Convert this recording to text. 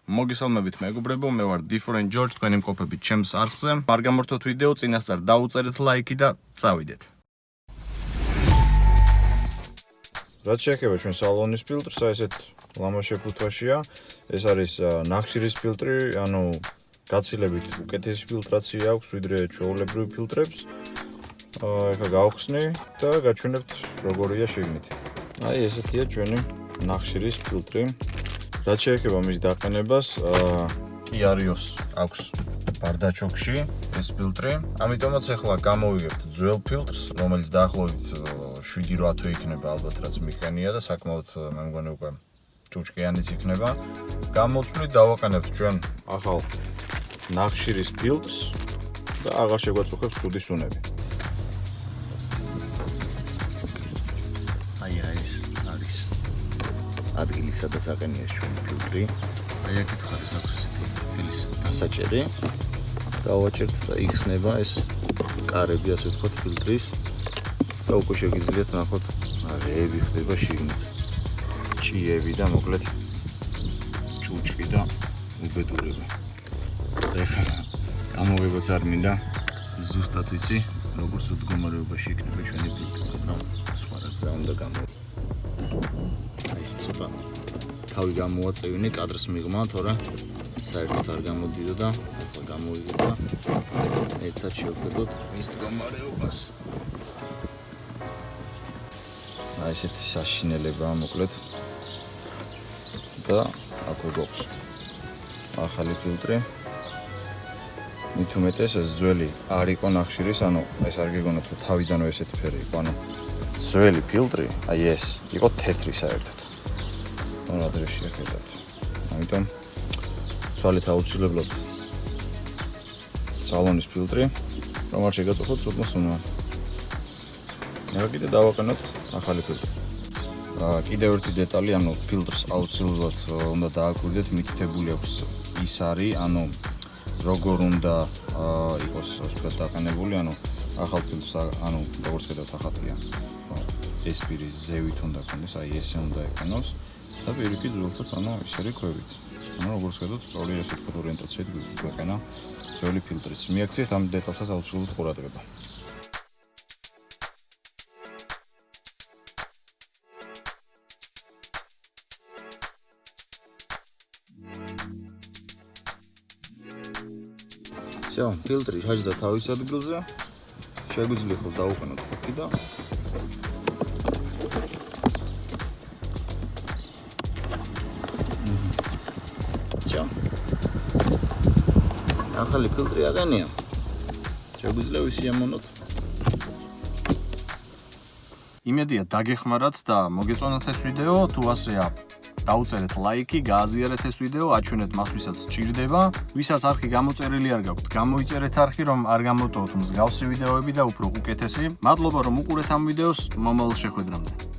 მოგესალმებით მეგობრებო, მე ვარ Different George, თქვენი მყოფებით ჩემს არხზე. არ გამორთოთ ვიდეო, წინასწარ დაუწერეთ ლაიქი და წავიდეთ. რაც შეეხება ჩვენ სალონის ფილტრს, ესეთ ლამაშე ფუთვაშია. ეს არის ნახშირის ფილტრი, ანუ გაცილებით უკეთესი ფილტრაცია აქვს ვიდრე ჩვეულებრივ ფილტრებს. ეხლა გავხსნი და გაჩვენებთ როგორია შიგნით. აი ესეთია ჩვენი ნახშირის ფილტრი. რაც შეეხება მის დაყენებას, Kiarios აქვს ბარდაჩოქში ეს ფილტრი. ამიტომაც ახლა გამოვიგებთ ძველ ფილტრს, რომელიც დაახლოებით 7-8 თვე იქნება ალბათ, რაც მიხენია და საკმაოდ მე მგონი უკვე ჭუჭყიანიც იქნება. გამოვწვით, დავაყენებთ ჩვენ ახალ ნახშირის ფილტრს და აღარ შეგვაწუხებს ცუდი სუნები. აი ეს არის ადგილი, სადაც აყენია ჩვენი ფილტრი. აი აქეთ ხარ ეს აქვს ესეთი ფილის დასაჭერი. დავაჭერთ და იხსნება ეს კარები, ასე ვთქვათ, ფილტრის. და უკვე შეგიძლიათ ნახოთ, რეები ხდება შიგნით. ჭიები და მოკლედ ჭუჭყი და უბედურება. ეხლა გამოვიგოთ არ მინდა ზუსტად ვიცი, როგორც უდგომარეობაში იქნება ჩვენი ფილტრი, მაგრამ სხვა რაღაცა უნდა გამოვიგოთ. აი ეს ცოტა თავი გამოვაწევინე კადრს მიღმა, თორე საერთოდ არ გამოდიოდა და ახლა გამოვიგეთ და ერთად შევხედოთ მის მდგომარეობას. აი ესეთი საშინელებაა მოკლედ და აქვე გვაქვს ახალი ფილტრი. მით უმეტეს ეს ძველი არ იყო ნახშირის, ანუ ეს არ გეგონათ რომ თავიდანვე ესეთი ფერი იყო, ანუ ძველი ფილტრი, აი ეს იყო თეთრი საერთოდ. რა დროში შეხედათ. ამიტომ ცვალეთ აუცილებლად სალონის ფილტრი, რომ არ შეგაწუხოთ ცუდმა სუნოვანი. ახლა კიდე დავაყენოთ ახალი ფილტრი. კიდევ ერთი დეტალი, ანუ ფილტრს აუცილებლად უნდა დააკვირდეთ, მითითებული აქვს ის არის, ანუ როგორ უნდა იყოს ვთქვათ დაყენებული, ანუ ახალ ფილტრს, ანუ როგორც ხედავთ ახალია. ეს პირი ზევით უნდა ქონდეს, აი ესე უნდა ექნოს და პირიქით ძველსაც, ანუ ეს არის ქვევით. ანუ როგორც ხედავთ, სწორი ესე ვთქვათ ორიენტაციით გვეყენა ძველი ფილტრიც. მიაქციეთ ამ დეტალსაც აუცილებლად ყურადღება. Всё, ფილტრი ჩაჯდა თავის ადგილზე. შეგვიძლია ხო დავუყენოთ ხუთი და всё. ახალი ფილტრი აღენია. შეგვიძლია ვისიამოვნოთ. იმედია დაგეხმარათ და მოგეწონათ ეს ვიდეო, თუ ასეა დაუწერეთ ლაიქი, გააზიარეთ ეს ვიდეო, აჩვენეთ მას, ვისაც სჭირდება. ვისაც არხი გამოწერილი არ გაქვთ, გამოიწერეთ არხი, რომ არ გამოტოვოთ მსგავსი ვიდეოები და უფრო უკეთესი. მადლობა, რომ უყურეთ ამ ვიდეოს, მომავალ შეხვედრამდე.